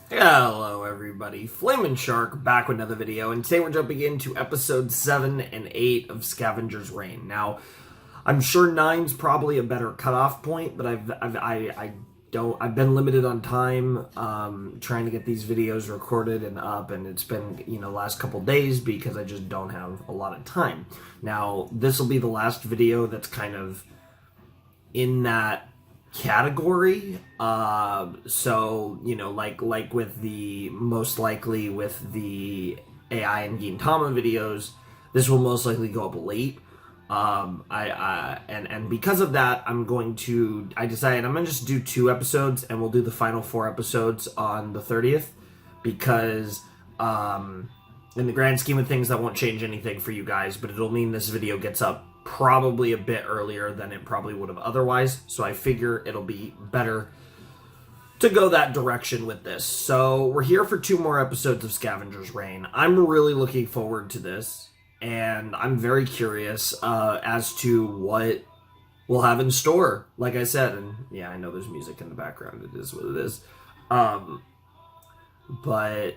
Hello everybody, Flamin' Shark back with another video, and today we're jumping into episode 7 and 8 of Scavengers Reign. Now, I'm sure 9's probably a better cutoff point, but I've been limited on time trying to get these videos recorded and up, and it's been, last couple days because I just don't have a lot of time. Now, this will be the last video that's kind of in that category. So like with the most likely with the AI and Gintama videos, this will most likely go up late. And because of that, I decided I'm gonna just do 2 episodes, and we'll do the final 4 episodes on the 30th, because in the grand scheme of things, that won't change anything for you guys, but it'll mean this video gets up probably a bit earlier than it probably would have otherwise, so I figure it'll be better to go that direction with this. So we're here for 2 more episodes of Scavengers Reign. I'm really looking forward to this, and I'm very curious as to what we'll have in store, like I said. And yeah, I know there's music in the background, it is what it is. But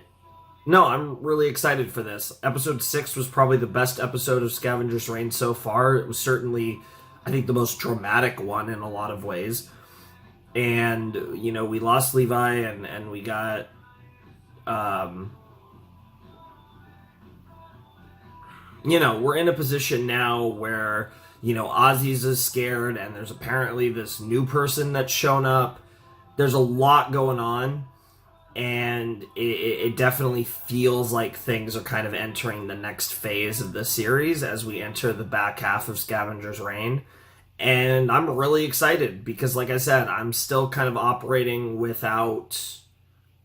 no, I'm really excited for this. Episode 6 was probably the best episode of Scavengers Reign so far. It was certainly, I think, the most dramatic one in a lot of ways. And, we lost Levi, and we got, we're in a position now where, Ozzy's is scared, and there's apparently this new person that's shown up. There's a lot going on. And it definitely feels like things are kind of entering the next phase of the series as we enter the back half of Scavengers Reign. And I'm really excited because, like I said, I'm still kind of operating without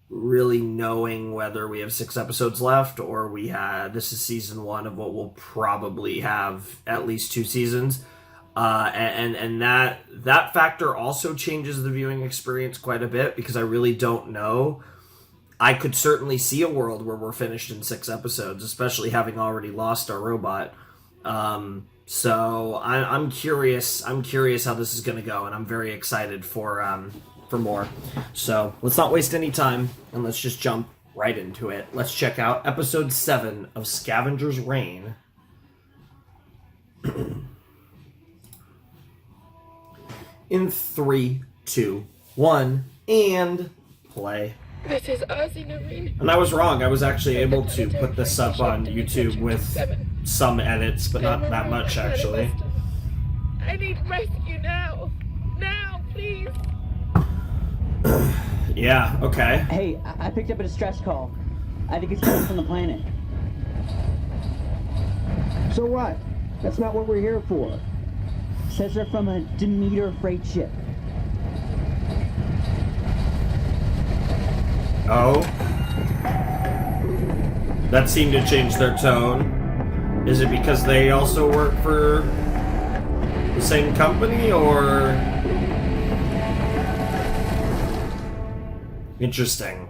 really knowing whether we have 6 episodes left or this is season 1 of what we'll probably have at least 2 seasons. And that factor also changes the viewing experience quite a bit, because I really don't know. I could certainly see a world where we're finished in 6 episodes, especially having already lost our robot. So I'm curious. I'm curious how this is going to go, and I'm very excited for more. So let's not waste any time, and let's just jump right into it. Let's check out episode 7 of Scavengers Reign. In 3, 2, 1, and play. This is Ozzy, Noreen. And I was wrong. I was actually able to put this up on YouTube with some edits, but not that much, actually. I need rescue now. Now, please. Yeah, okay. Hey, I picked up a distress call. I think it's coming from the planet. So what? That's not what we're here for. Says they're from a Demeter freight ship. Oh. That seemed to change their tone. Is it because they also work for the same company, or... Interesting.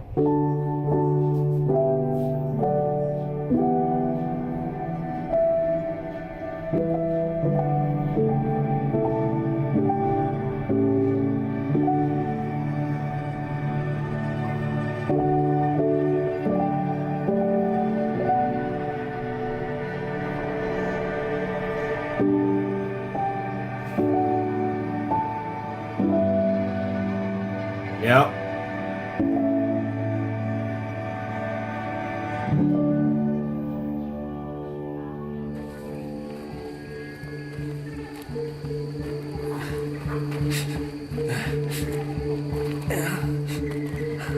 Yep.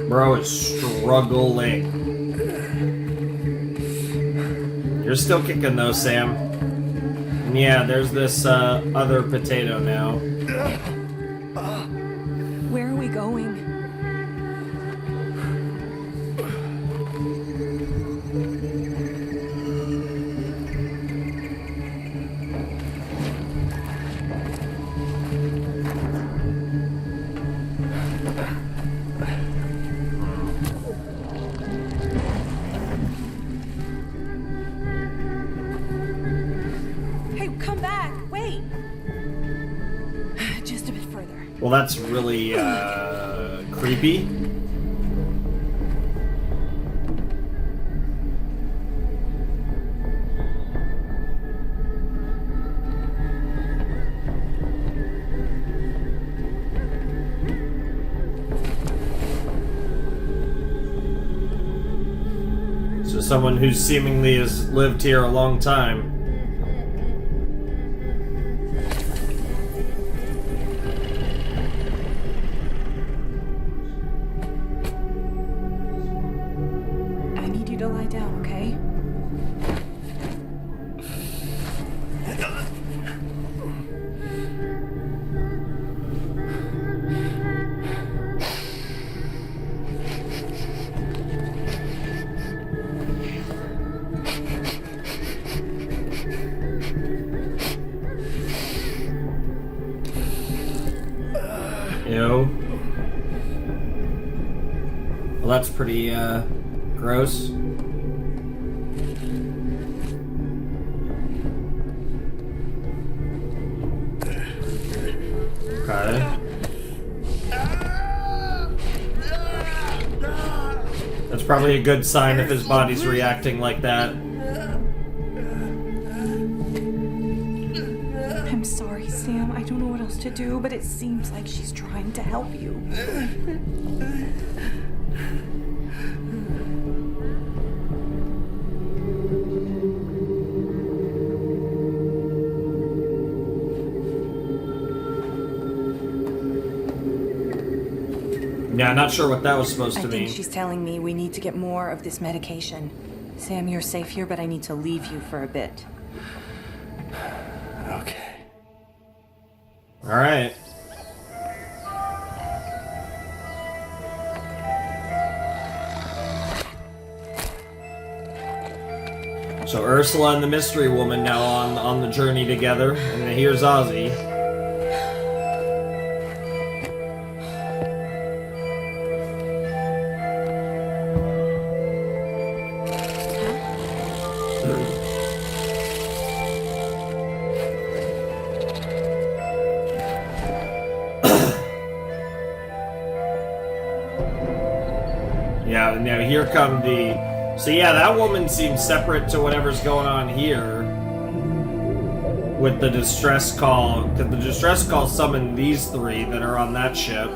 Bro is struggling. You're still kicking though, Sam. And yeah, there's this other potato now. Where are we going? Hey, come back! Wait! Just a bit further. Well, that's really creepy. So someone who seemingly has lived here a long time. I need you to lie down, okay? Ew. Well, that's pretty, gross. Okay. That's probably a good sign if his body's reacting like that. I'm sorry, Sam. I don't know what else to do, but it seems like she's trying to help you. Yeah, not sure what that was supposed to I think mean. she's telling me we need to get more of this medication. Sam, you're safe here, but I need to leave you for a bit. Okay. Alright. So Ursula and the mystery woman now on the journey together, and then here's Ozzy. Yeah, now here come the... So yeah, that woman seems separate to whatever's going on here. With the distress call. Because the distress call summoned these three that are on that ship.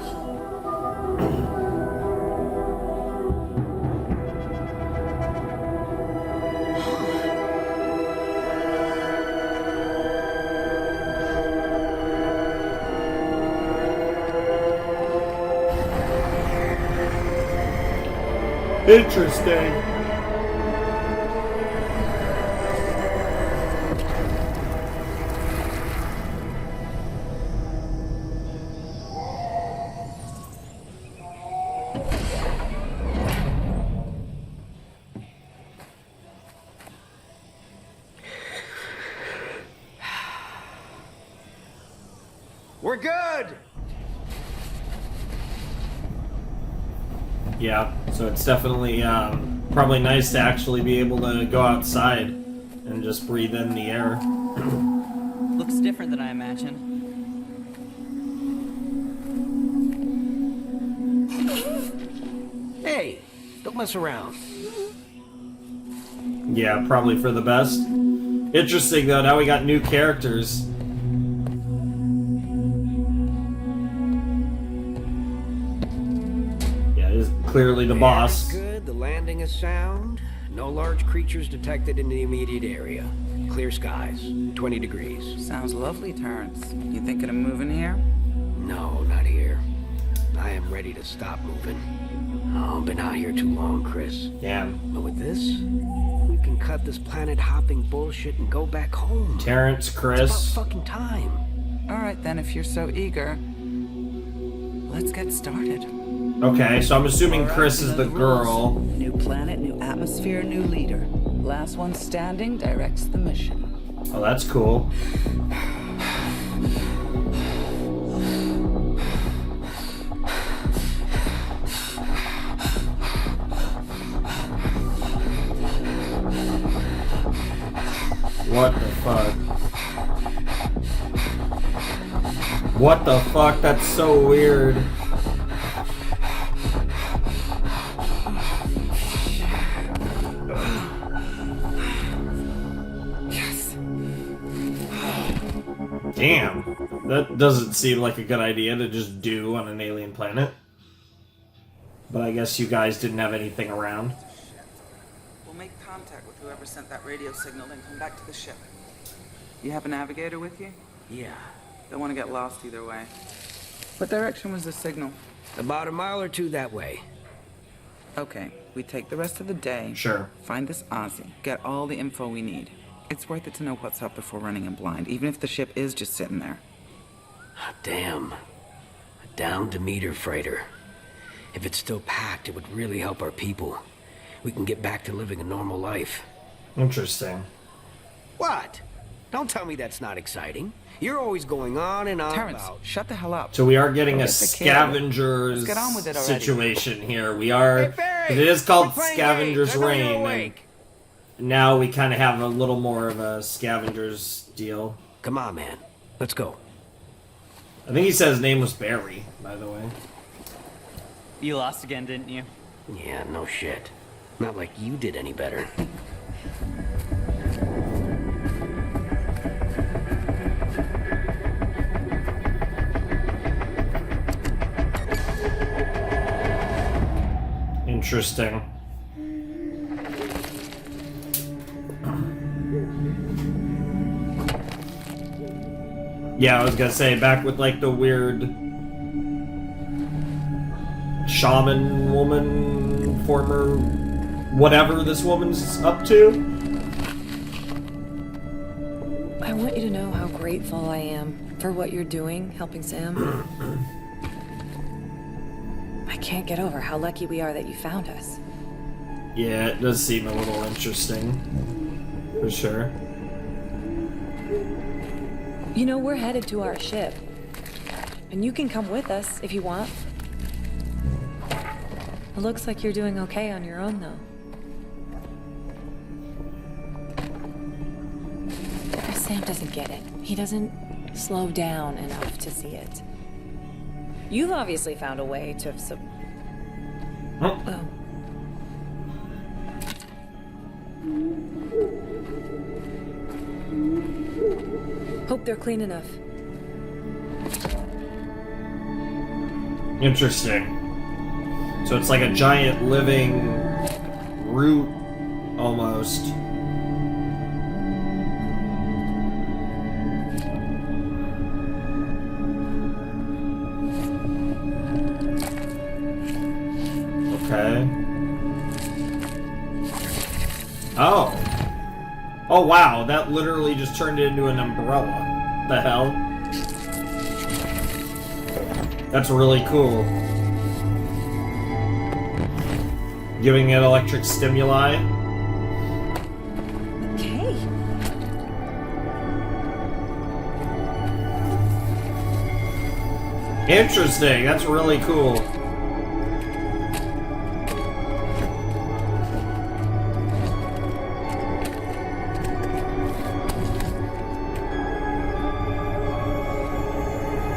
Interesting. We're good! Yeah, so it's definitely probably nice to actually be able to go outside and just breathe in the air. Looks different than I imagined. Hey, don't mess around. Yeah, probably for the best. Interesting though, now we got new characters. Yeah, this is clearly the boss. Good, the landing is sound. No large creatures detected in the immediate area. Clear skies, 20 degrees. Sounds lovely, Terrence. You thinking of moving here? No, not here. I am ready to stop moving. Oh, I've been out here too long, Chris. Damn. But with this, we can cut this planet-hopping bullshit and go back home. Terrence, It's Chris. about fucking time. All right, then, if you're so eager, let's get started. Okay, so I'm assuming Chris is the girl. New planet, new atmosphere, new leader. Last one standing directs the mission. Oh, that's cool. What the fuck? What the fuck? That's so weird. Damn. That doesn't seem like a good idea to just do on an alien planet. But I guess you guys didn't have anything around. We'll make contact with whoever sent that radio signal, then come back to the ship. You have a navigator with you? Yeah. Don't want to get lost either way. What direction was the signal? About a mile or two that way. Okay, we take the rest of the day. Sure. Find this Ozzy. Get all the info we need. It's worth it to know what's up before running in blind, even if the ship is just sitting there. Damn. A downed Demeter freighter. If it's still packed, it would really help our people. We can get back to living a normal life. Interesting. What? Don't tell me that's not exciting. You're always going on and on Terrence, about... shut the hell up. So we are getting a Let's Scavengers get on with it already. situation here. We are... Hey, Barry, it is called we're playing Scavengers games. I know you're Reign. And awake. now we kind of have a little more of a Scavengers deal. Come on, man. Let's go. I think he said his name was Barry, by the way. You lost again, didn't you? Yeah, no shit. Not like you did any better. Interesting. Yeah, I was gonna say, back with like the weird shaman woman, former whatever this woman's up to. I want you to know how grateful I am for what you're doing, helping Sam. I can't get over how lucky we are that you found us. Yeah, it does seem a little interesting. For sure. You know, we're headed to our ship. And you can come with us if you want. It looks like you're doing okay on your own, though. Sam doesn't get it. He doesn't slow down enough to see it. You've obviously found a way to Huh? Oh. Hope they're clean enough. Interesting. So it's like a giant living root, almost. Okay. Oh. Oh wow, that literally just turned into an umbrella. The hell? That's really cool. Giving it electric stimuli. Okay. Interesting, that's really cool.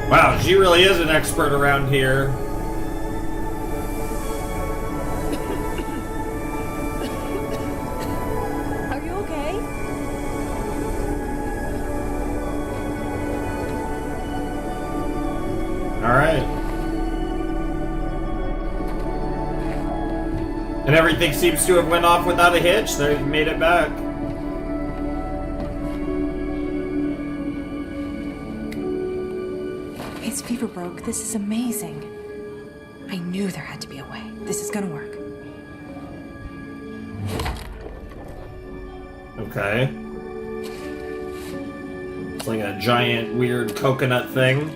Wow, she really is an expert around here. Are you okay? Alright. And everything seems to have went off without a hitch. They made it back. His fever broke. This is amazing. I knew there had to be a way. This is gonna work. Okay. It's like a giant, weird coconut thing.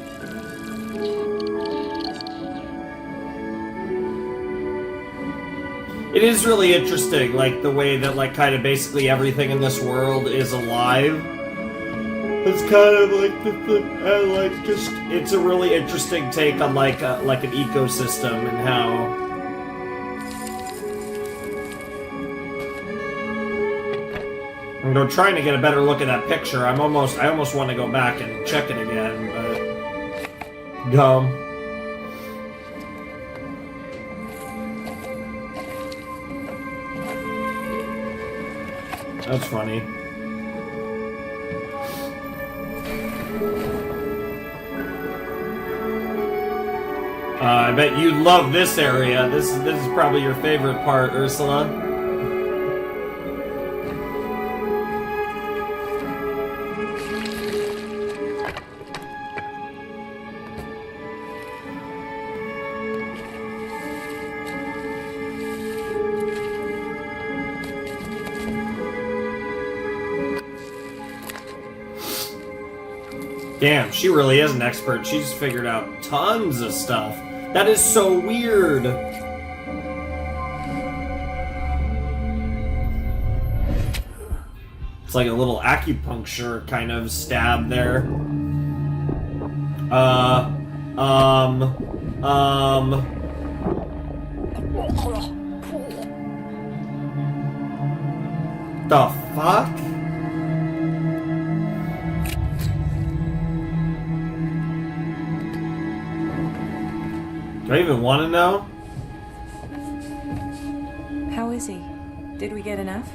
It is really interesting, like, the way that, like, kind of basically everything in this world is alive. It's kind of like it's a really interesting take on, like an ecosystem and how... I'm trying to get a better look at that picture. I almost want to go back and check it again, but... Dumb. That's funny. I bet you love this area. This is probably your favorite part, Ursula. Damn, she really is an expert. She's figured out tons of stuff. That is so weird. It's like a little acupuncture kind of stab there. The fuck? Do I even want to know? How is he? Did we get enough?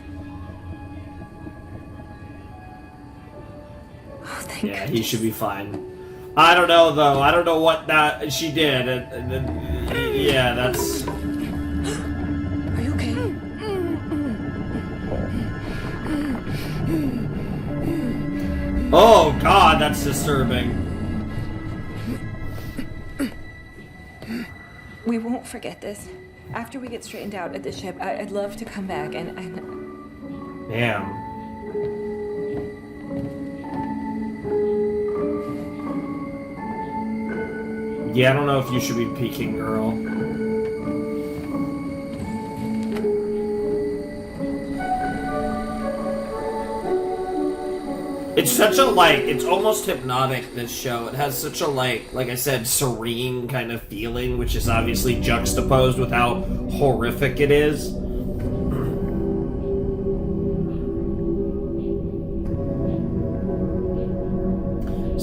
Oh, thank Yeah, he should be fine. I don't know though. I don't know what that she did. Yeah, that's. Are you okay? Oh God, that's disturbing. We won't forget this. After we get straightened out at the ship, I'd love to come back and... Damn. Yeah, I don't know if you should be peeking, girl. It's such a, like, it's almost hypnotic, this show. It has such a, like I said, serene kind of feeling, which is obviously juxtaposed with how horrific it is.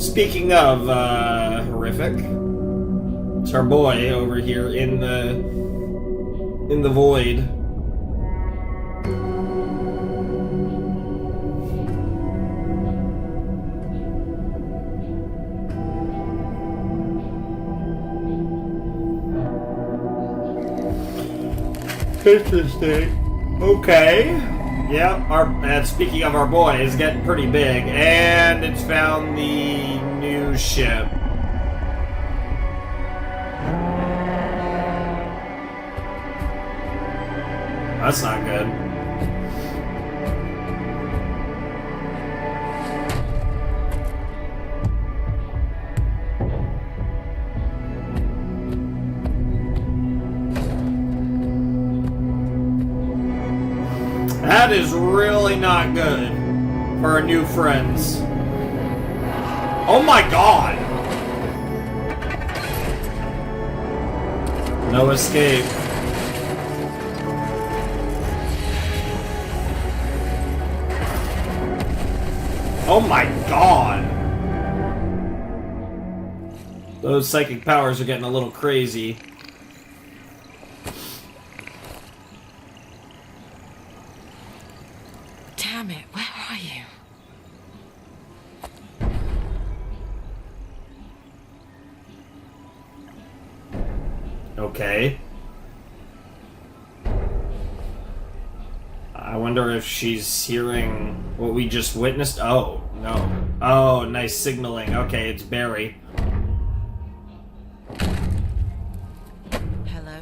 Speaking of, horrific, it's our boy over here in the void. Interesting. Okay. Yeah, and speaking of our boy, it's getting pretty big, and it's found the new ship. That's not good. That is really not good for our new friends. Oh my God! No escape. Oh my God! Those psychic powers are getting a little crazy. Damn it, where are you? Okay. I wonder if she's hearing what we just witnessed. Oh, no. Oh, nice signaling. Okay, it's Barry. Hello?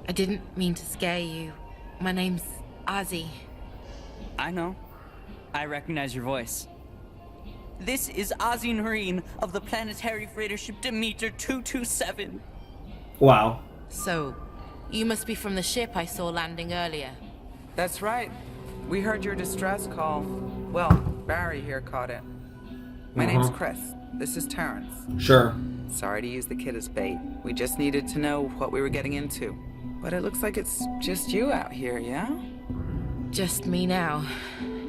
I didn't mean to scare you. My name's Ozzy. I know. I recognize your voice. This is Ozzy Noreen of the planetary freighter ship Demeter 227. Wow. So, you must be from the ship I saw landing earlier. That's right. We heard your distress call. Well, Barry here caught it. My name's Chris. This is Terrence. Sure. Sorry to use the kid as bait. We just needed to know what we were getting into. But it looks like it's just you out here, yeah? Just me now.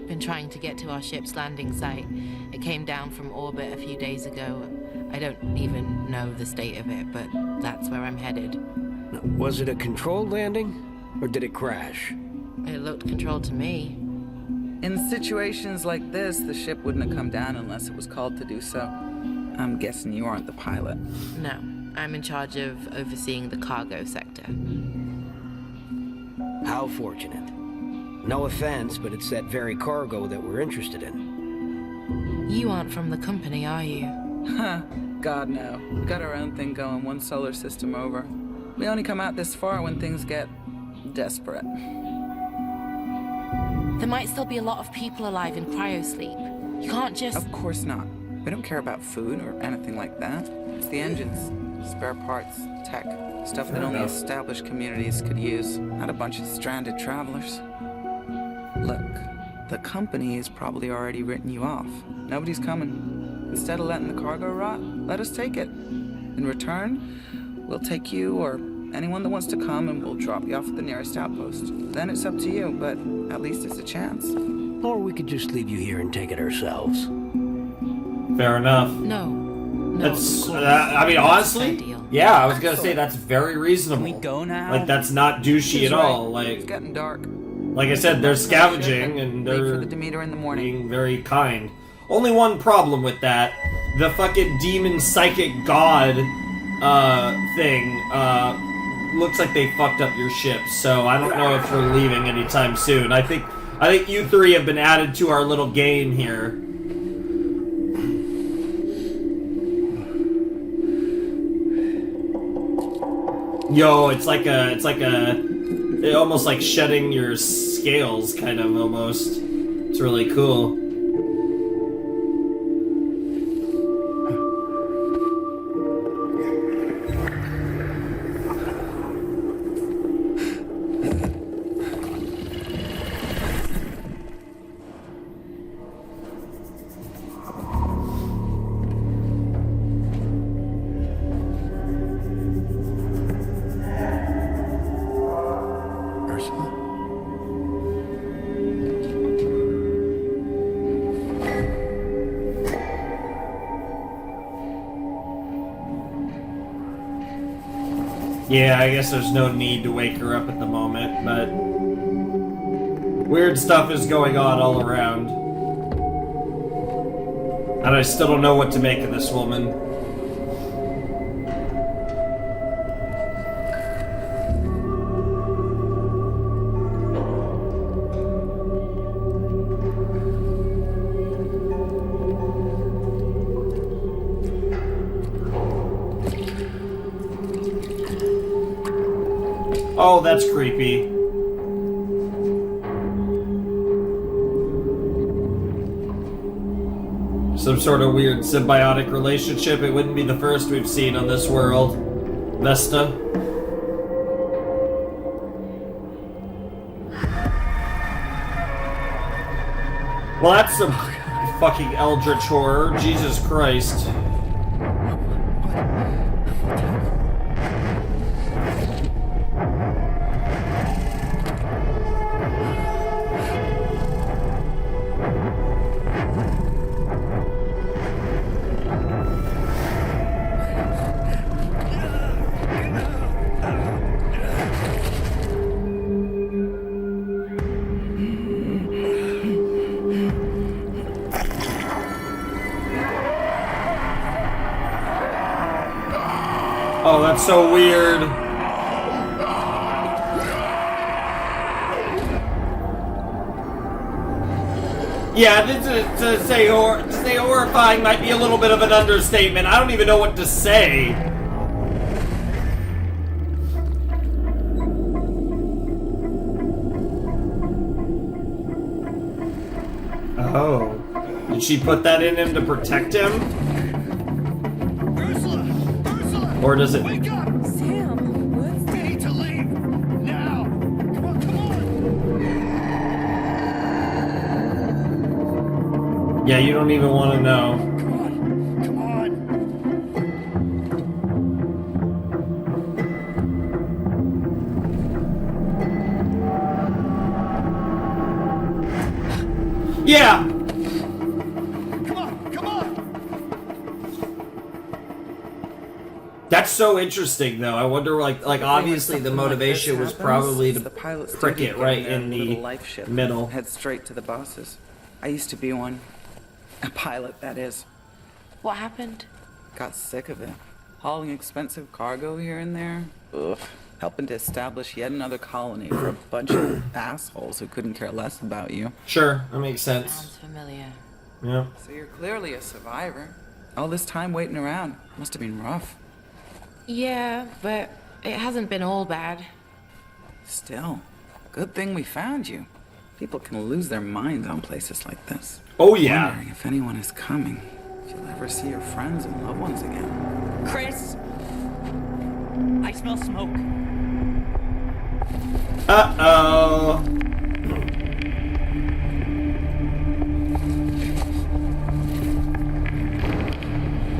Been trying to get to our ship's landing site. It came down from orbit a few days ago. I don't even know the state of it, but that's where I'm headed. Was it a controlled landing? Or did it crash? It looked controlled to me. In situations like this, the ship wouldn't have come down unless it was called to do so. I'm guessing you aren't the pilot. No, I'm in charge of overseeing the cargo sector. How fortunate. No offense, but it's that very cargo that we're interested in. You aren't from the company, are you? Huh. God, no. We got our own thing going, one solar system over. We only come out this far when things get desperate. There might still be a lot of people alive in cryosleep. You can't just... Of course not. We don't care about food or anything like that. It's the engines, spare parts, tech, stuff that only established communities could use, not a bunch of stranded travelers. Look, the company has probably already written you off. Nobody's coming. Instead of letting the cargo rot, let us take it. In return, we'll take you or anyone that wants to come and we'll drop you off at the nearest outpost. Then it's up to you, but at least it's a chance. Or we could just leave you here and take it ourselves. Fair enough. No. That's, of course. I mean, honestly, Ideal. yeah, I was gonna say that's very reasonable. Can we go now? Like, that's not douchey He's at right. all. It's Like, getting dark. like I said, they're scavenging and Leave for they're the Demeter in the morning. being very kind. Only one problem with that: the fucking demon psychic god thing looks like they fucked up your ship. So I don't know if we're leaving anytime soon. I think you three have been added to our little game here. Yo, it's almost like shedding your scales, kind of, almost. It's really cool. Ursula? Yeah, I guess there's no need to wake her up at the moment, but weird stuff is going on all around. And I still don't know what to make of this woman. Oh, that's creepy. Some sort of weird symbiotic relationship. It wouldn't be the first we've seen on this world. Vesta. Well, that's some fucking Eldritch horror. Jesus Christ. Oh, that's so weird. Yeah, to say horrifying might be a little bit of an understatement. I don't even know what to say. Oh. Did she put that in him to protect him? Ursula! Or does it... Wake up! Sam, what's We need to leave! Now! Come on, come on! Yeah, you don't even want to know. Come on! Come on! Yeah! Come on! Come on! That's so interesting, though. I wonder, like obviously the motivation was probably to prick it right in the middle. Head straight to the bosses. I used to be one. A pilot, that is. What happened? Got sick of it. Hauling expensive cargo here and there. Ugh. Helping to establish yet another colony for a bunch of assholes who couldn't care less about you. Sure, that makes sense. Sounds familiar. Yeah. So you're clearly a survivor. All this time waiting around must have been rough. Yeah, but it hasn't been all bad. Still, good thing we found you. People can lose their minds on places like this. Oh, yeah. Wondering if anyone is coming. If you'll ever see your friends and loved ones again. Chris! I smell smoke. Uh-oh.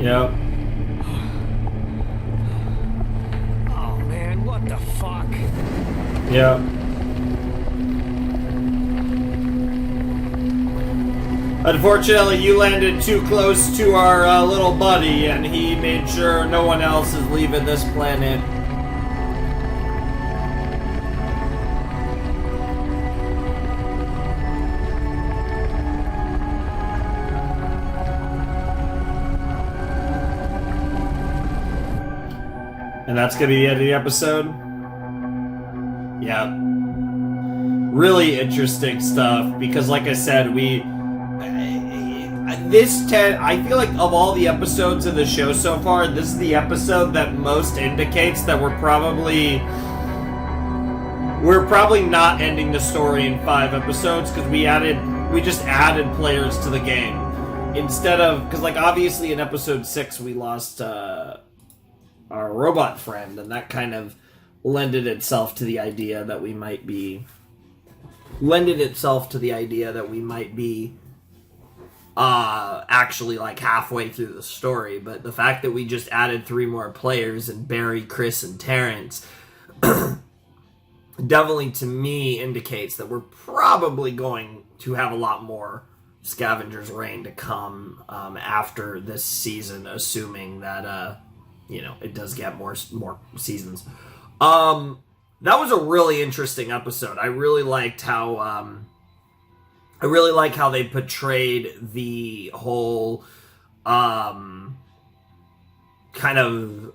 Yep. Oh man, what the fuck? Yep. Unfortunately, you landed too close to our little buddy, and he made sure no one else is leaving this planet. And that's gonna be the end of the episode? Yeah. Really interesting stuff, because like I said, I feel like of all the episodes of the show so far, this is the episode that most indicates that we're probably not ending the story in 5 episodes, because we just added players to the game. Instead of, because like obviously in episode 6 we lost our robot friend, and that kind of lended itself to the idea that we might be actually like halfway through the story. But the fact that we just added 3 more players, and Barry, Chris, and Terrence, definitely to me indicates that we're probably going to have a lot more Scavengers Reign to come after this season, assuming that it does get more seasons. That was a really interesting episode. I really liked how they portrayed the whole kind of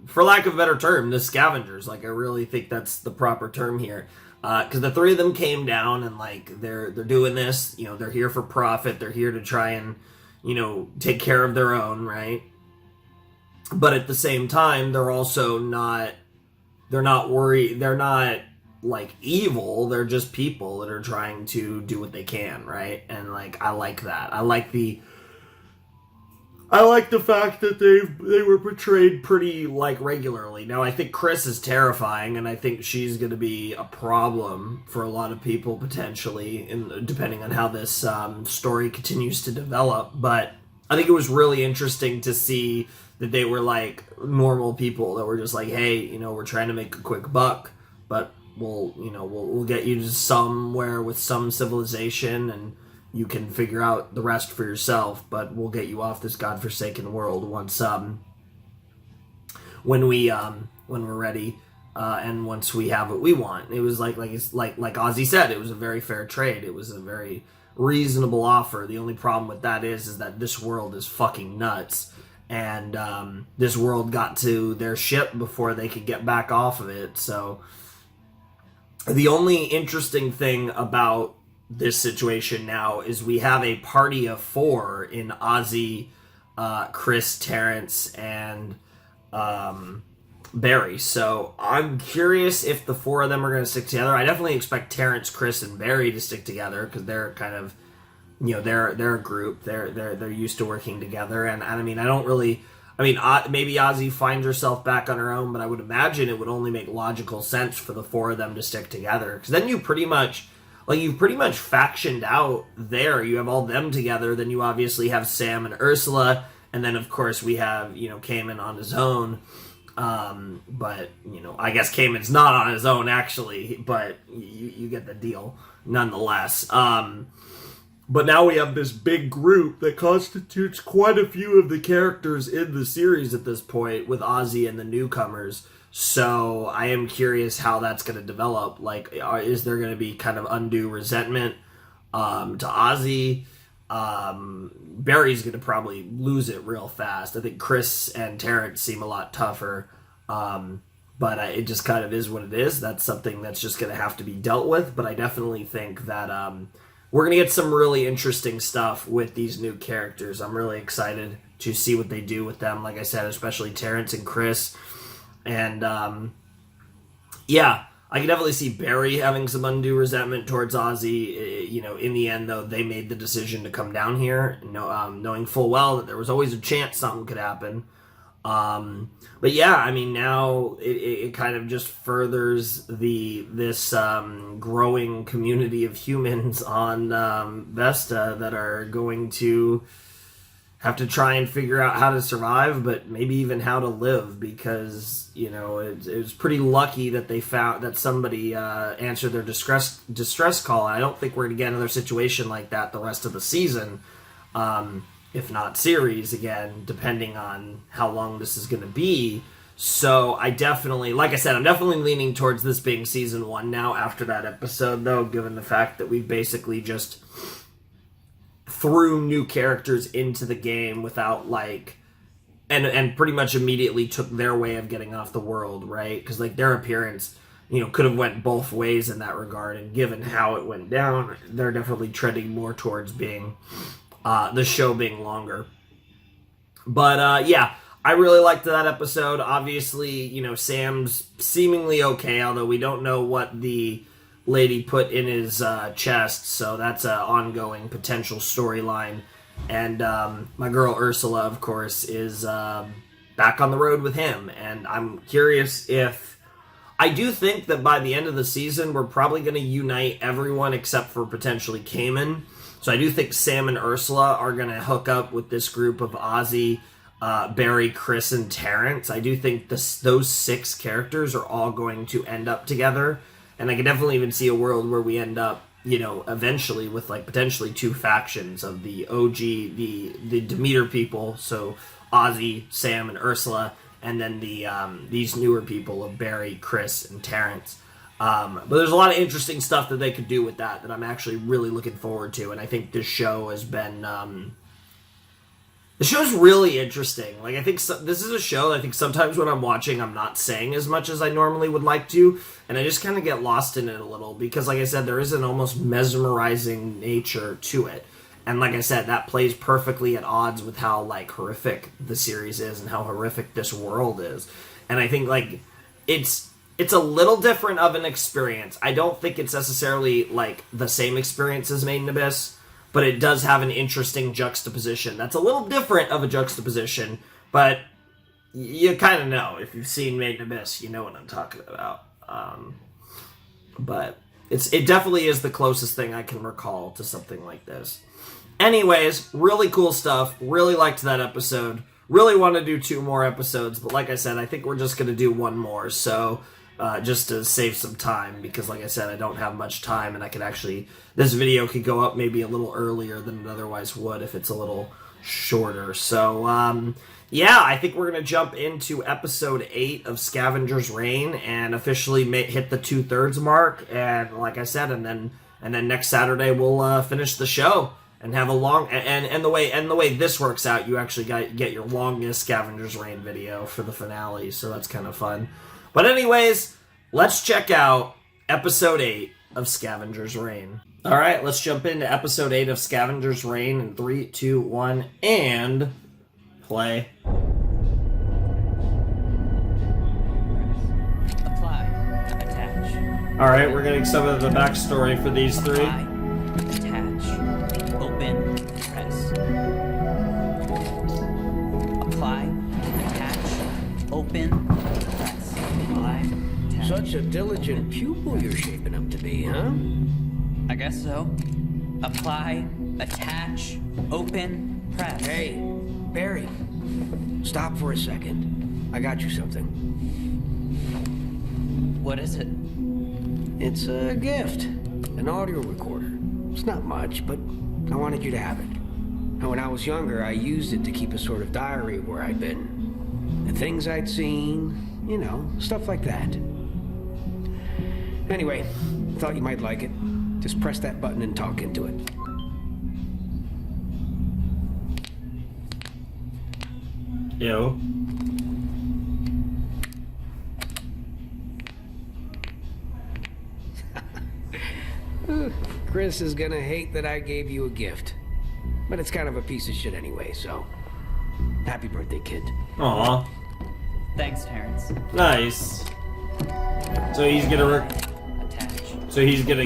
for lack of a better term, the Scavengers. Like, I really think that's the proper term here. Because the 3 of them came down, and like they're doing this, they're here for profit, they're here to try and take care of their own, right? But at the same time, they're also not worried, they're not like evil, they're just people that are trying to do what they can, right? And like, I like that. I like the fact that they were portrayed pretty like regularly. Now I think Chris is terrifying, and I think she's going to be a problem for a lot of people potentially, depending on how this story continues to develop. But I think it was really interesting to see that they were like normal people that were just like, hey, we're trying to make a quick buck, but we'll get you to somewhere with some civilization, and you can figure out the rest for yourself, but we'll get you off this godforsaken world once when we're ready, and once we have what we want. It was like Ozzy said, it was a very fair trade. It was a very reasonable offer. The only problem with that is that this world is fucking nuts, and this world got to their ship before they could get back off of it. So the only interesting thing about this situation now is we have a party of 4 in Ozzy, Chris, Terrence, and Barry. So I'm curious if the 4 of them are going to stick together. I definitely expect Terrence, Chris, and Barry to stick together, because they're kind of, they're a group. They're used to working together, and I mean, maybe Ozzy finds herself back on her own, but I would imagine it would only make logical sense for the 4 of them to stick together, because then you've pretty much factioned out there. You have all them together, then you obviously have Sam and Ursula, and then of course we have, Cayman on his own. But, I guess Cayman's not on his own actually, but you get the deal nonetheless. But now we have this big group that constitutes quite a few of the characters in the series at this point, with Ozzy and the newcomers. So I am curious how that's going to develop. Like, is there going to be kind of undue resentment to Ozzy? Barry's going to probably lose it real fast. I think Chris and Terrence seem a lot tougher. But it just kind of is what it is. That's something that's just going to have to be dealt with. But I definitely think that we're going to get some really interesting stuff with these new characters. I'm really excited to see what they do with them. Like I said, especially Terrence and Chris. And, I can definitely see Barry having some undue resentment towards Ozzy. You know, in the end, though, they made the decision to come down here, knowing full well that there was always a chance something could happen. But yeah, I mean, now it kind of just furthers this growing community of humans on Vesta that are going to have to try and figure out how to survive, but maybe even how to live, because, you know, it was pretty lucky that they found that somebody answered their distress call. I don't think we're going to get another situation like that the rest of the season, if not series again, depending on how long this is going to be. So I definitely, like I said, I'm definitely leaning towards this being season 1 now after that episode, though, given the fact that we've basically just threw new characters into the game without, like, and pretty much immediately took their way of getting off the world, right? Because, like, their appearance, you know, could have went both ways in that regard, and given how it went down, they're definitely treading more towards being the show being longer. But yeah, I really liked that episode. Obviously, you know, Sam's seemingly okay, although we don't know what the lady put in his chest, so that's an ongoing potential storyline. And my girl Ursula, of course, is back on the road with him, and I'm curious if... I do think that by the end of the season, we're probably going to unite everyone except for potentially Cayman. So I do think Sam and Ursula are going to hook up with this group of Ozzy, Barry, Chris, and Terrence. I do think those 6 characters are all going to end up together. And I can definitely even see a world where we end up, you know, eventually with, like, potentially 2 factions of the OG, the Demeter people, so Ozzy, Sam, and Ursula, and then these newer people of Barry, Chris, and Terrence. But there's a lot of interesting stuff that they could do with that I'm actually really looking forward to, and I think this show has been... the show's really interesting. Like, I think this is a show that I think sometimes when I'm watching, I'm not saying as much as I normally would like to, and I just kind of get lost in it a little, because, like I said, there is an almost mesmerizing nature to it. And like I said, that plays perfectly at odds with how, like, horrific the series is and how horrific this world is. And I think, like, it's a little different of an experience. I don't think it's necessarily, like, the same experience as Made in Abyss, but it does have an interesting juxtaposition. That's a little different of a juxtaposition, but you kind of know. If you've seen Made in Abyss, you know what I'm talking about. But it definitely is the closest thing I can recall to something like this. Anyways, really cool stuff. Really liked that episode. Really want to do 2 more episodes, but like I said, I think we're just going to do 1 more, so... just to save some time, because like I said, I don't have much time, and I could actually... This video could go up maybe a little earlier than it otherwise would if it's a little shorter. So, yeah, I think we're going to jump into episode 8 of Scavengers Reign and officially hit the 2/3 mark, and like I said, and then next Saturday we'll finish the show and have a long... And the way this works out, you actually get your longest Scavengers Reign video for the finale, so that's kind of fun. But anyways, let's check out episode 8 of Scavengers Reign. Alright, let's jump into episode 8 of Scavengers Reign in 3, 2, 1, and play. Apply. Attach. Alright, we're getting some of the backstory for these 3. Apply. Attach. Open. Press. Apply. Attach. Open. Press. Apply. Attach. Such a diligent pupil you're shaping up to be, huh? I guess so. Apply. Attach. Open. Press. Hey, Barry. Stop for a second. I got you something. What is it? It's a gift. An audio recorder. It's not much, but I wanted you to have it. And when I was younger, I used it to keep a sort of diary of where I'd been. The things I'd seen, you know, stuff like that. Anyway, thought you might like it. Just press that button and talk into it. Ew. Chris is gonna hate that I gave you a gift. But it's kind of a piece of shit anyway, so... Happy birthday, kid. Aw. Thanks, Terrence. Nice. So he's gonna So he's gonna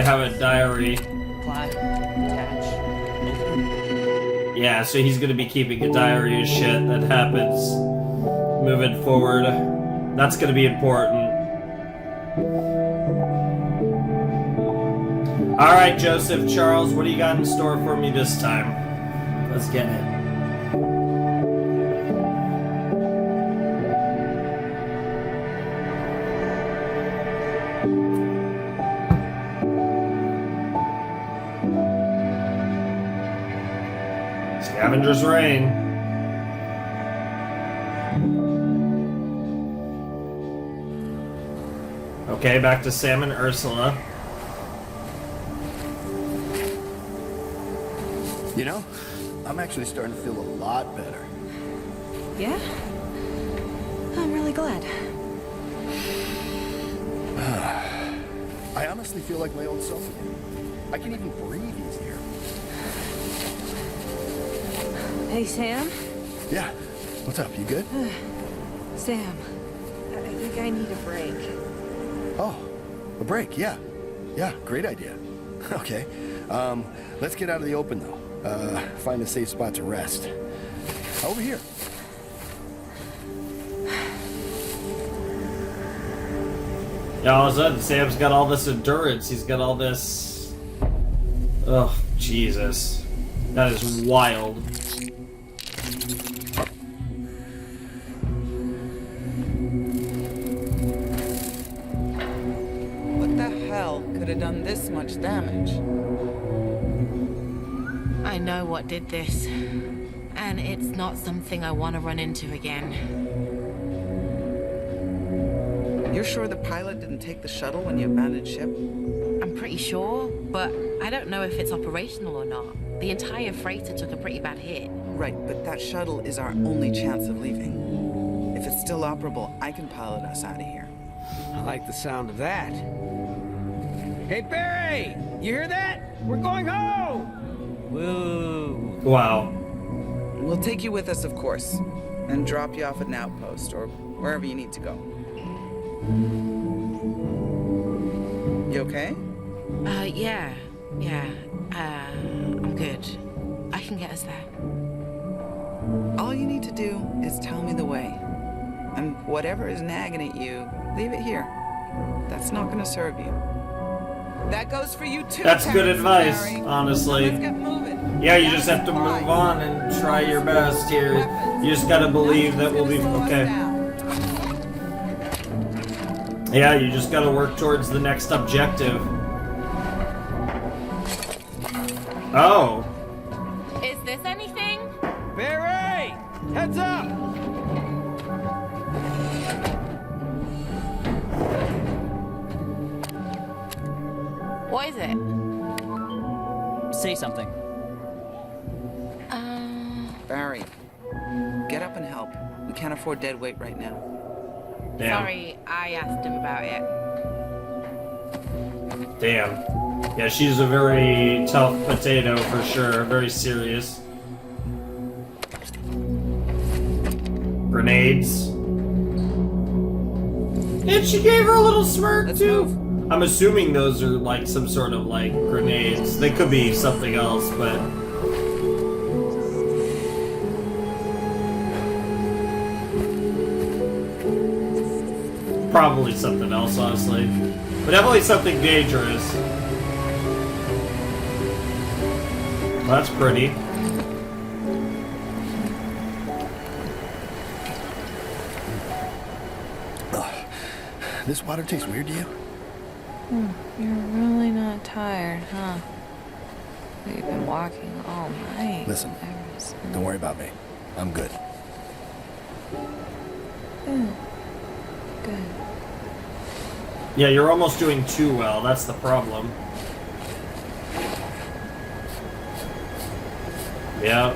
have a diary. Apply. Attach. Open. Yeah, so he's gonna be keeping a diary of shit that happens moving forward. That's gonna be important. Alright, Joseph, Charles, what do you got in store for me this time? Let's get it. Scavengers reign. Okay, back to Sam and Ursula. You know, I'm actually starting to feel a lot better. Yeah? I'm really glad. I honestly feel like my old self again. I can even breathe easier. Hey, Sam? Yeah. What's up? You good? Sam, I think I need a break. Oh, a break. Yeah. Yeah, great idea. Okay. Let's get out of the open, though. Find a safe spot to rest. Over here. Yeah, all of a sudden, Sam's got all this endurance. He's got all this... Oh, Jesus. That is wild. What the hell could have done this much damage? I know what did this, and it's not something I want to run into again. You're sure the pilot didn't take the shuttle when you abandoned ship? I'm pretty sure, but I don't know if it's operational or not. The entire freighter took a pretty bad hit. Right, but that shuttle is our only chance of leaving. If it's still operable, I can pilot us out of here. I like the sound of that. Hey, Barry! You hear that? We're going home! Woo! Wow. We'll take you with us, of course, and drop you off at an outpost or wherever you need to go. You okay? Yeah. I'm good. I can get us there. All you need to do is tell me the way. And whatever is nagging at you, leave it here. That's not gonna serve you. That goes for you too. That's good Terrence and advice, Barry. honestly. Let's get moving. Yeah, you just have to move on and try your best here. You just gotta believe that we'll be okay. Yeah, you just gotta work towards the next objective. Oh. Is this anything? Barry! Heads up! What is it? Say something. Barry, get up and help. We can't afford dead weight right now. Damn. Sorry, I asked him about it. Damn. Yeah, she's a very tough potato for sure. Very serious. Grenades. And she gave her a little smirk Let's too. move. I'm assuming those are like some sort of like grenades. They could be something else, but probably something else, honestly. But definitely something dangerous. Well, that's pretty. This water tastes weird to you? You're really not tired, huh? We've been walking all night. Listen, don't worry about me. I'm good. Good. Yeah, you're almost doing too well. That's the problem. Yeah.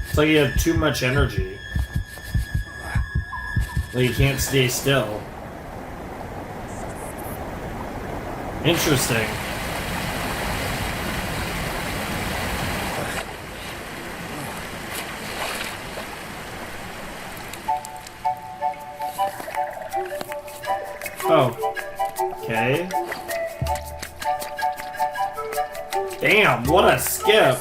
It's like you have too much energy. Like you can't stay still. Interesting. Okay. Damn, what a skip.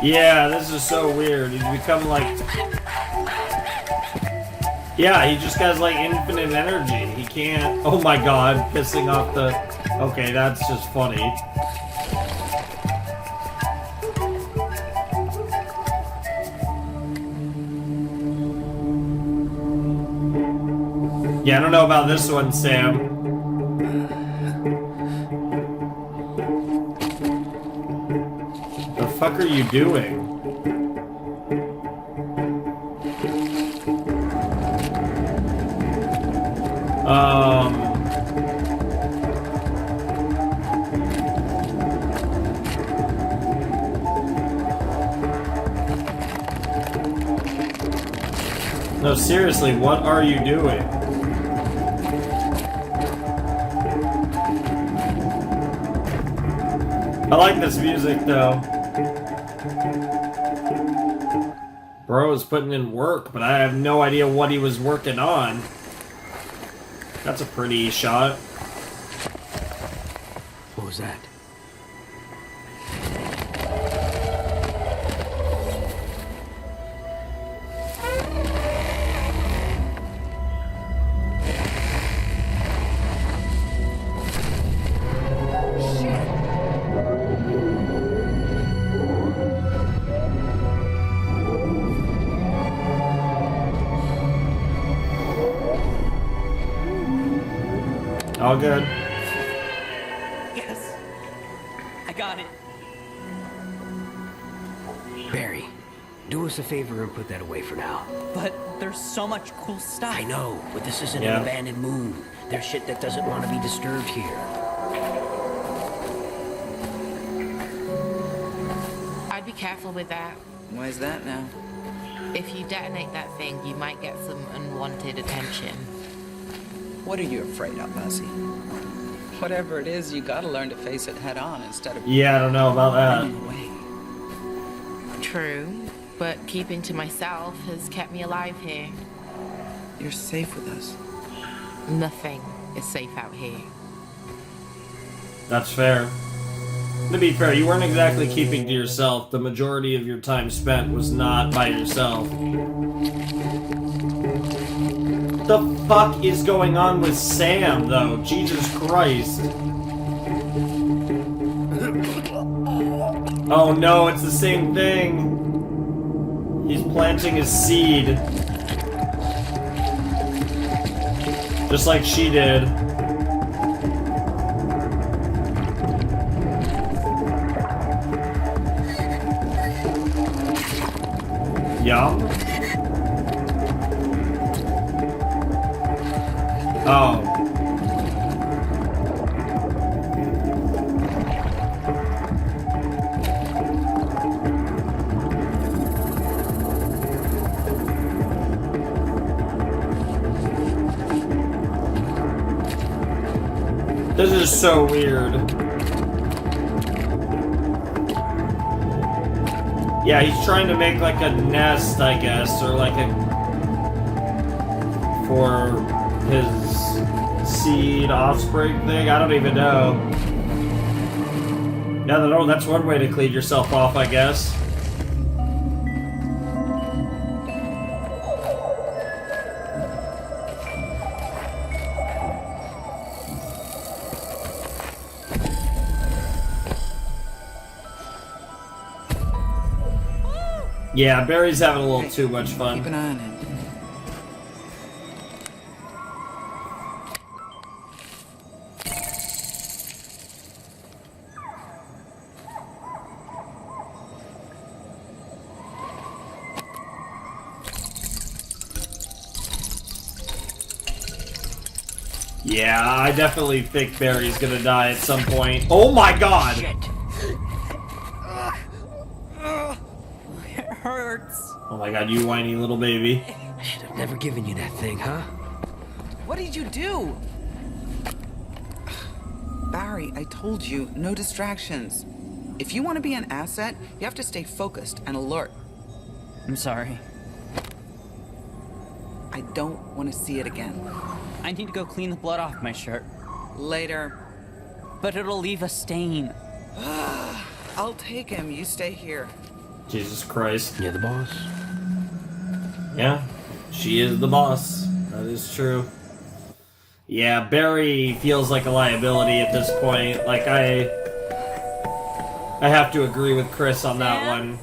Yeah, this is so weird. He's become like... Yeah, he just has like infinite energy. He can't... Oh my god, pissing off the... Okay, that's just funny. Yeah, I don't know about this one, Sam. The fuck are you doing? No, seriously, what are you doing? I like this music, though. Bro is putting in work, but I have no idea what he was working on. That's a pretty shot. What was that? All good. Yes. I got it. Barry, do us a favor and put that away for now. But there's so much cool stuff. I know, but this isn't Yeah. an abandoned moon. There's shit that doesn't want to be disturbed here. I'd be careful with that. Why is that now? If you detonate that thing, you might get some unwanted attention. What are you afraid of, Ozzy? Whatever it is, you gotta learn to face it head on instead of Yeah, I don't know about running that. away. True, but keeping to myself has kept me alive here. You're safe with us. Nothing is safe out here. That's fair. To be fair, you weren't exactly keeping to yourself. The majority of your time spent was not by yourself. What the fuck is going on with Sam, though? Jesus Christ. Oh no, it's the same thing. He's planting his seed. Just like she did. Yum. Oh. This is so weird. Yeah, he's trying to make like a nest, I guess, or like a... for his seed offspring thing. I don't even know. Yeah, no, that's one way to clean yourself off, I guess. Yeah, Barry's having a little too much fun. Keep an eye on him. Yeah, I definitely think Barry's gonna die at some point. Oh my god! Shit. It hurts. Oh my god, you whiny little baby. I should have never given you that thing, huh? What did you do? Barry, I told you, no distractions. If you want to be an asset, you have to stay focused and alert. I'm sorry. I don't want to see it again. I need to go clean the blood off my shirt. Later. But it'll leave a stain. I'll take him. You stay here. Jesus Christ. You're the boss. Yeah, she is the boss. That is true. Yeah, Barry feels like a liability at this point. Like, I have to agree with Chris on that one.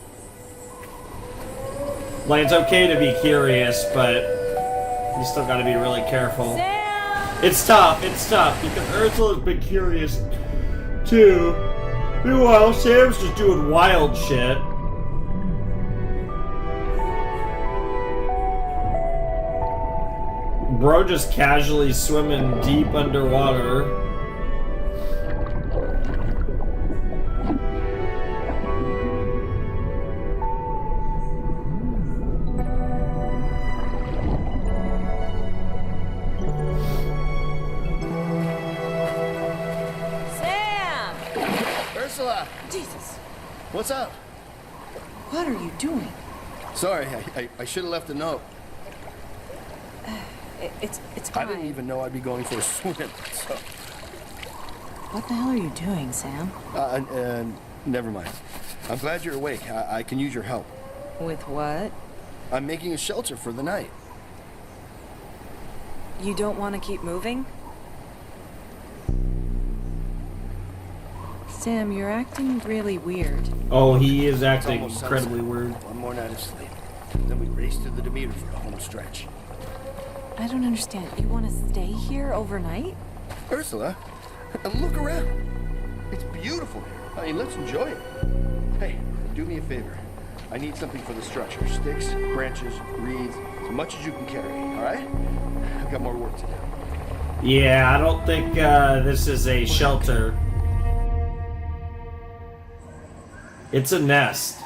Like, it's okay to be curious, but you still gotta be really careful. It's tough, because Ursula's been curious, too. Meanwhile, Sam's just doing wild shit. Bro just casually swimming deep underwater. Sam! Ursula! Jesus. What's up? What are you doing? Sorry, I should have left a note. It's I fine. didn't even know I'd be going for a swim, so... What the hell are you doing, Sam? Never mind. I'm glad you're awake. I can use your help. With what? I'm making a shelter for the night. You don't want to keep moving? Sam, you're acting really weird. Oh, he is acting It's almost incredibly sunset. weird. One more night of sleep. Then we race to the Demeter for the home stretch. I don't understand. You want to stay here overnight? Ursula, look around. It's beautiful here. I mean, let's enjoy it. Hey, do me a favor. I need something for the structure. Sticks, branches, reeds, as much as you can carry, all right? I've got more work to do. Yeah, I don't think this is a shelter. It's a nest.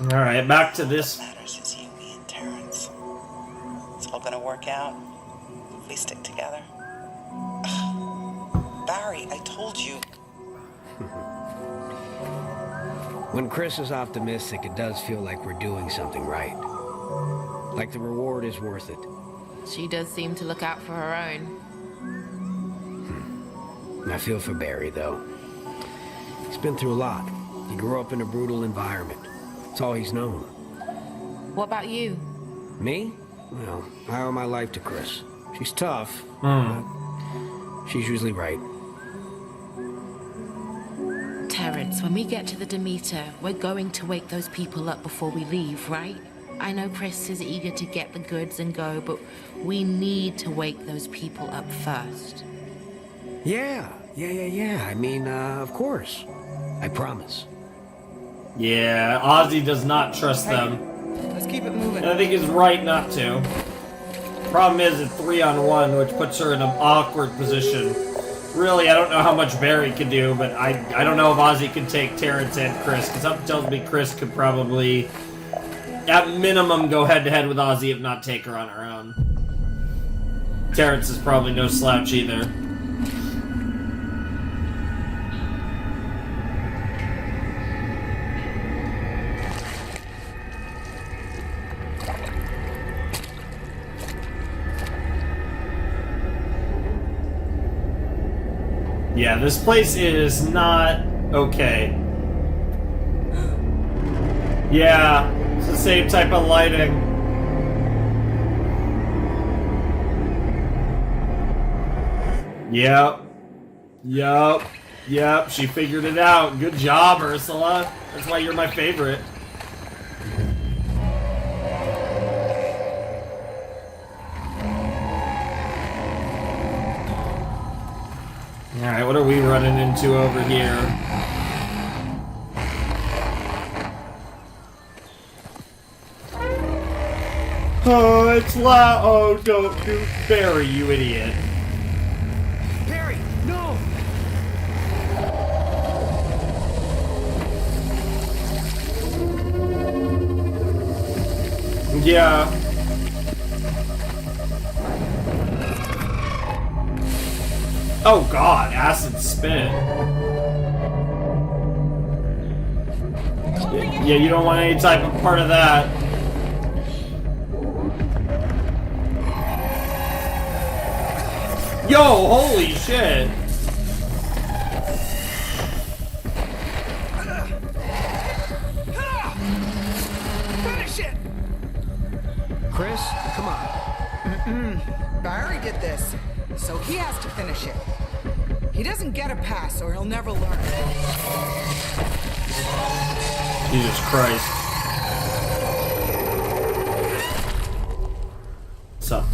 Alright, back to this. What matters is you, me, and Terrence. It's all gonna work out if we stick together. Barry, I told you. When Chris is optimistic, it does feel like we're doing something right. Like the reward is worth it. She does seem to look out for her own. I feel for Barry, though. He's been through a lot. He grew up in a brutal environment. It's all he's known. What about you? Me? Well, I owe my life to Chris. She's tough, but she's usually right. Terrence, when we get to the Demeter, we're going to wake those people up before we leave, right? I know Chris is eager to get the goods and go, but we need to wake those people up first. Yeah. I mean, of course. I promise. Yeah, Ozzy does not trust them. Let's keep it moving. And I think he's right not to. Problem is, it's 3-on-1, which puts her in an awkward position. Really, I don't know how much Barry can do, but I don't know if Ozzy can take Terrence and Chris, because something tells me Chris could probably, at minimum, go head-to-head with Ozzy, if not take her on her own. Terrence is probably no slouch either. Yeah, this place is not okay. Yeah, it's the same type of lighting. Yep, she figured it out. Good job, Ursula. That's why you're my favorite. Alright, what are we running into over here? Oh, it's loud. Oh, don't do Barry, you idiot. Barry, no! Yeah. Oh god, acid spit. Yeah, you don't want any type of part of that. Yo, holy shit. Finish it! Chris, come on. Barry did this, so he has to finish it. He doesn't get a pass or he'll never learn. Jesus Christ. What's up?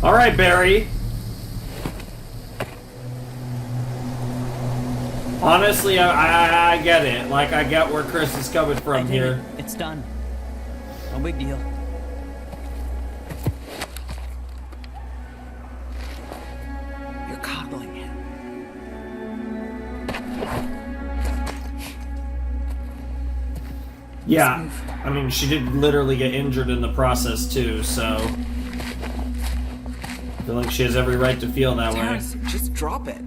Alright, Barry. Honestly, I get it. Like, I get where Chris is coming I from did here. it. It's done. No big deal. You're coddling it. Yeah, I mean, she did literally get injured in the process, too, so... I feel like she has every right to feel that way. Terrence, just drop it.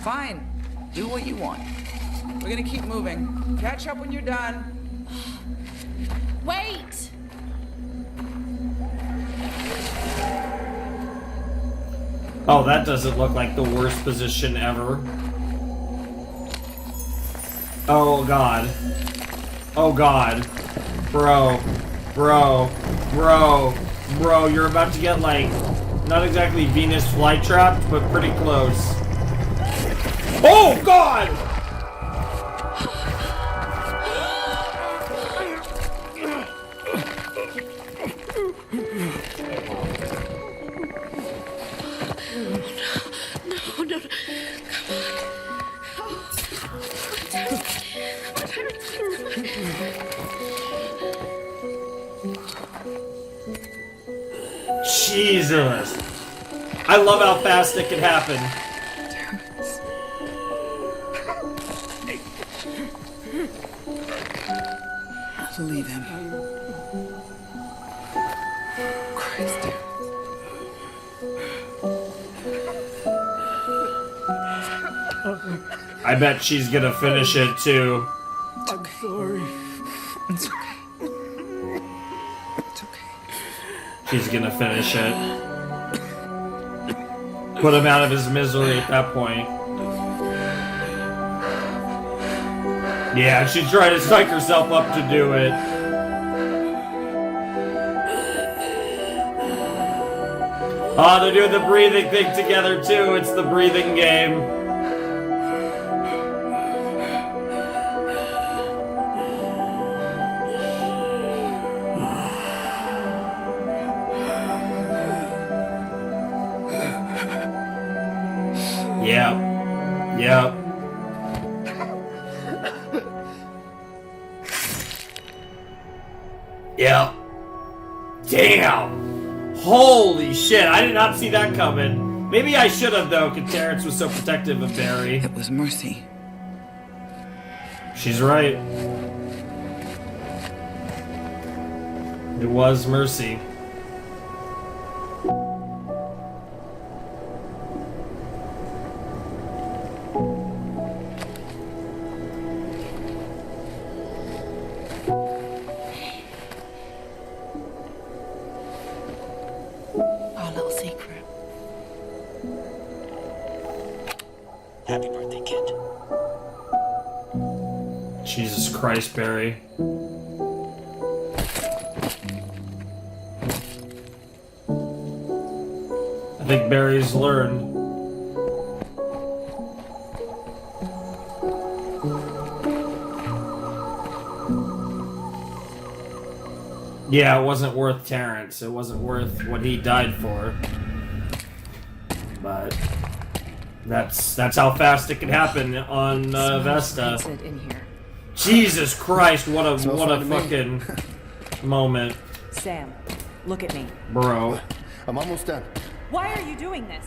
Fine. Do what you want. We're gonna keep moving. Catch up when you're done. Wait! Oh, that doesn't look like the worst position ever. Oh, God. Oh, God. Bro. Bro. Bro. Bro, you're about to get, like, not exactly Venus flytrapped, but pretty close. Oh, God! No. Jesus. I love how fast it can happen. Leave him. Christ. I bet she's gonna finish it too. I'm sorry. It's okay. It's okay. She's gonna finish it. Put him out of his misery at that point. Yeah, she's trying to psych herself up to do it. Oh, they're doing the breathing thing together too. It's the breathing game. Yep. Yep. Damn. Holy shit, I did not see that coming. Maybe I should have, though, because Terrence was so protective of Barry. It was mercy. She's right. It was mercy. Our little secret. Happy birthday, kid. Jesus Christ, Barry. I think Barry's learned. Yeah, it wasn't worth Terrence. It wasn't worth what he died for. But that's how fast it can happen on Vesta. Pizza in here. Jesus Christ, what a Smells fine to me. fucking moment, Sam, look at me. bro. I'm almost done. Why are you doing this?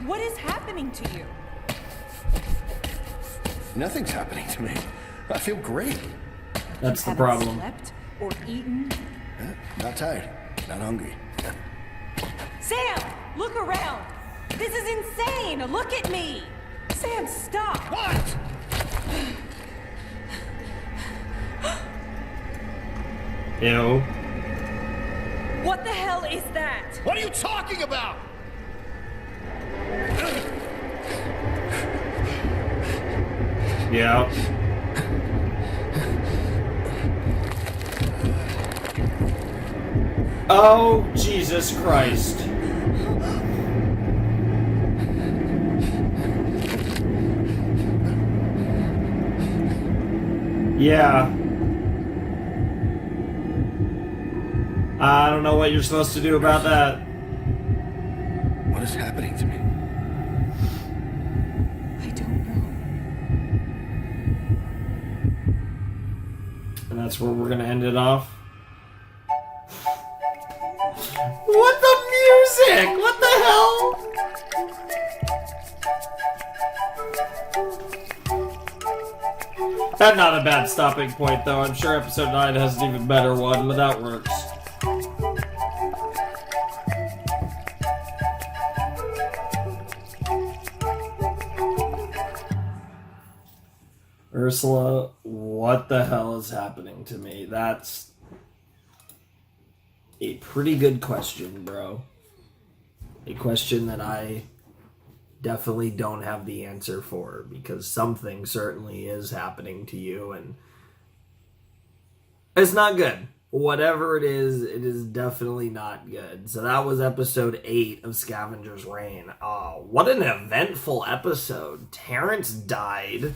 What is happening to you? Nothing's happening to me. I feel great. That's the Haven't problem. slept or eaten? Not tired. Not hungry. Sam, look around. This is insane. Look at me. Sam, stop. What? Ew. What the hell is that? What are you talking about? Yeah. Oh, Jesus Christ. Yeah. I don't know what you're supposed to do about that. What is happening to me? I don't know. And that's where we're gonna end it off. What the music? What the hell? That's not a bad stopping point, though. I'm sure episode 9 has an even better one, but that works. Ursula, what the hell is happening to me? That's a pretty good question, bro. A question that I definitely don't have the answer for, because something certainly is happening to you, and it's not good. Whatever it is definitely not good. So that was episode 8 of Scavengers Reign. What an eventful episode. Terrence died.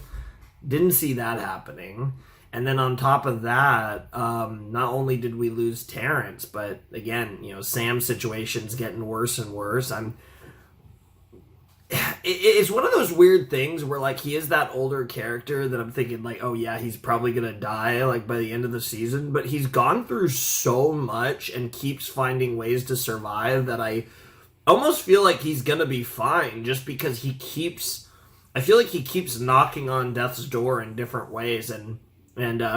Didn't see that happening. And then on top of that, not only did we lose Terrence, but again, Sam's situation's getting worse and worse. It's one of those weird things where, like, he is that older character that I'm thinking, like, oh yeah, he's probably gonna die, like, by the end of the season, but he's gone through so much and keeps finding ways to survive that I almost feel like he's gonna be fine, just because I feel like he keeps knocking on death's door in different ways, and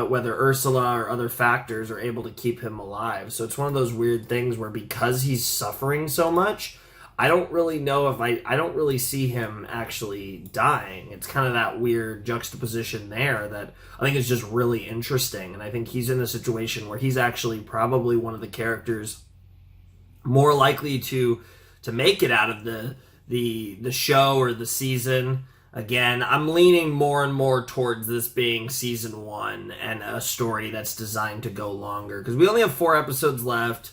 whether Ursula or other factors are able to keep him alive. So it's one of those weird things where, because he's suffering so much, I don't really know if I don't really see him actually dying. It's kind of that weird juxtaposition there that I think is just really interesting. And I think he's in a situation where he's actually probably one of the characters more likely to make it out of the show or the season. Again, I'm leaning more and more towards this being season 1 and a story that's designed to go longer, because we only have 4 episodes left.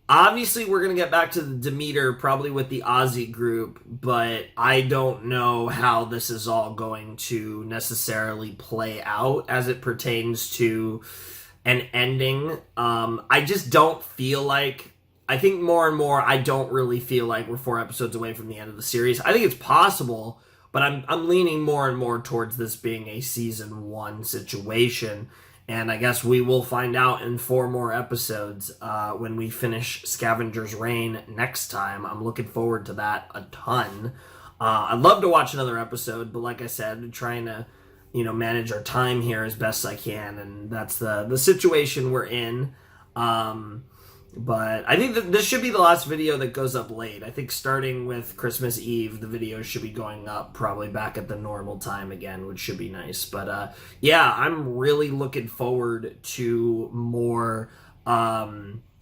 Obviously, we're going to get back to the Demeter probably with the Aussie group, but I don't know how this is all going to necessarily play out as it pertains to an ending. I just don't feel like... I think more and more, I don't really feel like we're 4 episodes away from the end of the series. I think it's possible, but I'm leaning more and more towards this being a season 1 situation. And I guess we will find out in 4 more episodes when we finish Scavengers Reign next time. I'm looking forward to that a ton. I'd love to watch another episode, but like I said, trying to manage our time here as best I can, and that's the situation we're in. But I think that this should be the last video that goes up late. I think starting with Christmas Eve, the videos should be going up probably back at the normal time again, which should be nice. But yeah, I'm really looking forward to more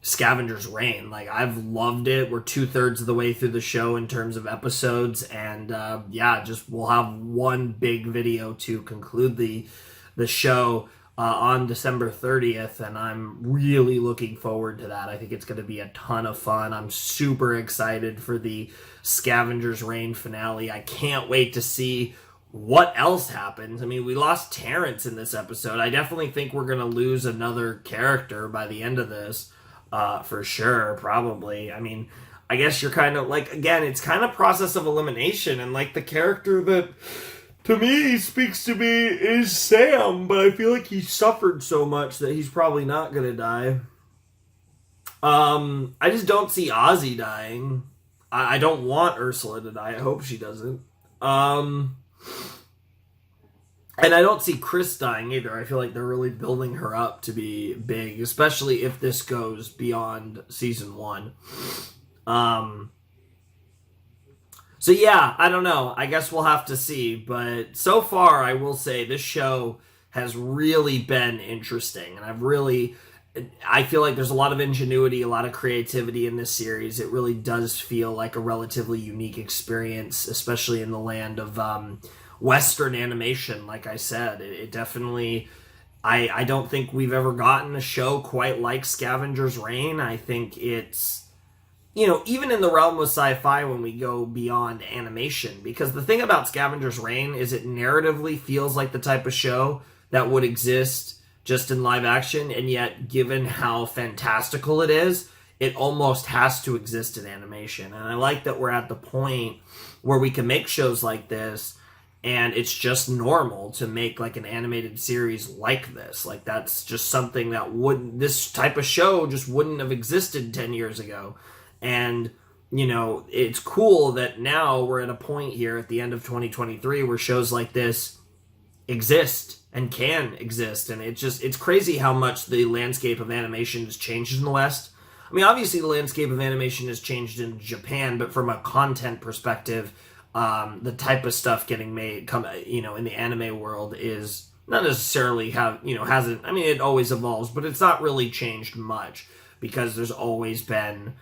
Scavengers Reign. Like, I've loved it. We're 2/3 of the way through the show in terms of episodes, and yeah, just we'll have one big video to conclude the show on December 30th, and I'm really looking forward to that. I think it's going to be a ton of fun. I'm super excited for the Scavengers Reign finale. I can't wait to see what else happens. I mean, we lost Terrence in this episode. I definitely think we're going to lose another character by the end of this, for sure, probably. I mean, I guess you're kind of, like, again, it's kind of process of elimination, and, like, the character that to me speaks to me is Sam, but I feel like he suffered so much that he's probably not gonna die. I just don't see Ozzy dying. I don't want Ursula to die. I hope she doesn't. And I don't see Chris dying either. I feel like they're really building her up to be big, especially if this goes beyond season 1. So yeah, I don't know. I guess we'll have to see. But so far, I will say this show has really been interesting. And I've really I feel like there's a lot of ingenuity, a lot of creativity in this series. It really does feel like a relatively unique experience, especially in the land of Western animation. Like I said, it definitely... I don't think we've ever gotten a show quite like Scavengers Reign. I think it's, you know, even in the realm of sci-fi when we go beyond animation. Because the thing about Scavengers Reign is it narratively feels like the type of show that would exist just in live action, and yet given how fantastical it is, it almost has to exist in animation. And I like that we're at the point where we can make shows like this, and it's just normal to make like an animated series like this. Like that's just something that this type of show just wouldn't have existed 10 years ago. And, you know, it's cool that now we're at a point here at the end of 2023 where shows like this exist and can exist. And it's crazy how much the landscape of animation has changed in the West. I mean, obviously the landscape of animation has changed in Japan, but from a content perspective, the type of stuff getting made, in the anime world is not necessarily hasn't. I mean, it always evolves, but it's not really changed much because there's always been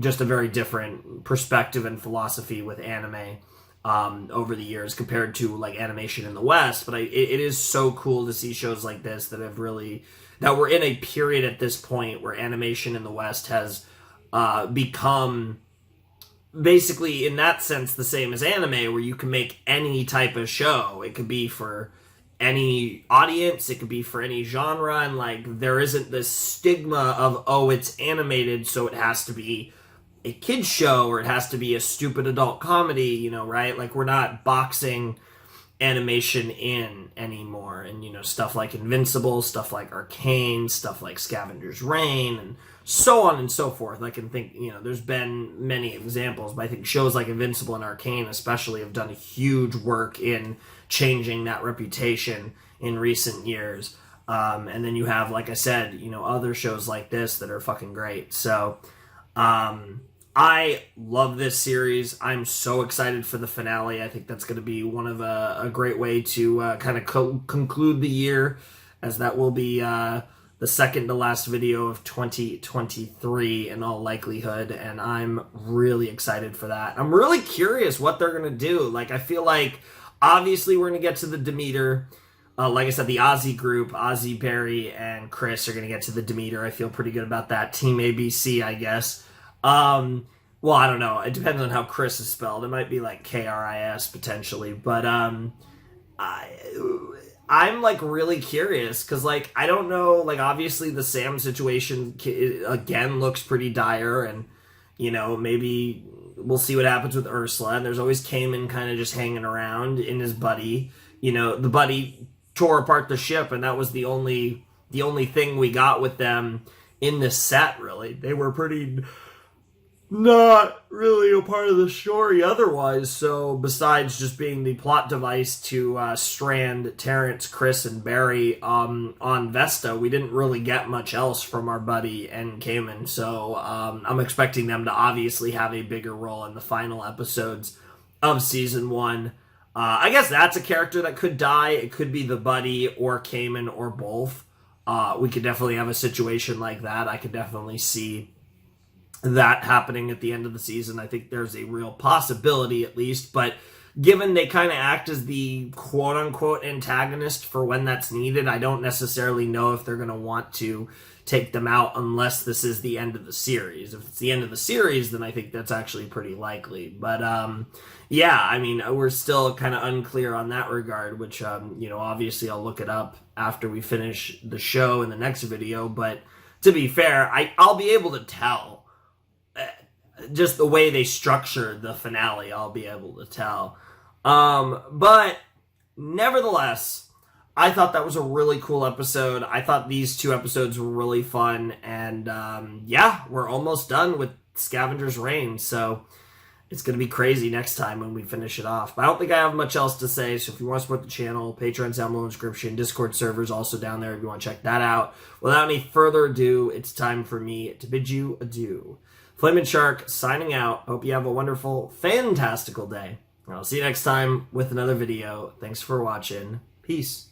just a very different perspective and philosophy with anime over the years compared to like animation in the West. But it is so cool to see shows like this that we're in a period at this point where animation in the West has become basically in that sense the same as anime, where you can make any type of show. It could be for any audience, it could be for any genre, and like there isn't this stigma of, oh, it's animated so it has to be a kid's show or it has to be a stupid adult comedy, right? Like we're not boxing animation in anymore. And stuff like Invincible, stuff like Arcane, stuff like Scavengers Reign, and so on and so forth. I can think, there's been many examples, but I think shows like Invincible and Arcane especially have done a huge work in changing that reputation in recent years. And then you have, like I said, other shows like this that are fucking great. So I love this series. I'm so excited for the finale. I think that's going to be one of a great way to kind of conclude the year, as that will be the second to last video of 2023 in all likelihood, and I'm really excited for that. I'm really curious what they're going to do. Like, I feel like, obviously, we're going to get to the Demeter. Like I said, the Ozzy group, Ozzy, Barry, and Chris are going to get to the Demeter. I feel pretty good about that. Team ABC, I guess. Well, I don't know. It depends on how Chris is spelled. It might be like K-R-I-S potentially, but I'm like really curious because like I don't know. Like obviously the Sam situation again looks pretty dire, and maybe we'll see what happens with Ursula. And there's always Cayman kind of just hanging around in his buddy. The buddy tore apart the ship, and that was the only thing we got with them in this set. Really, they were pretty not really a part of the story otherwise. So besides just being the plot device to strand Terrence, Chris, and Barry on Vesta, we didn't really get much else from our buddy and Cayman. So I'm expecting them to obviously have a bigger role in the final episodes of season 1. I guess that's a character that could die. It could be the buddy or Cayman or both. We could definitely have a situation like that. I could definitely see that happening at the end of the season. I think there's a real possibility, at least, but given they kind of act as the quote-unquote antagonist for when that's needed, I don't necessarily know if they're going to want to take them out unless this is the end of the series. If it's the end of the series, then I think that's actually pretty likely. But yeah, I mean, we're still kind of unclear on that regard, which obviously I'll look it up after we finish the show in the next video. But to be fair, I'll be able to tell. Just the way they structured the finale, I'll be able to tell. But nevertheless, I thought that was a really cool episode. I thought these 2 episodes were really fun. And yeah, we're almost done with Scavengers Reign. So it's going to be crazy next time when we finish it off. But I don't think I have much else to say. So if you want to support the channel, Patreon's down below in the description. Discord server's also down there if you want to check that out. Without any further ado, it's time for me to bid you adieu. Flamin' Shark signing out. Hope you have a wonderful, fantastical day. I'll see you next time with another video. Thanks for watching. Peace.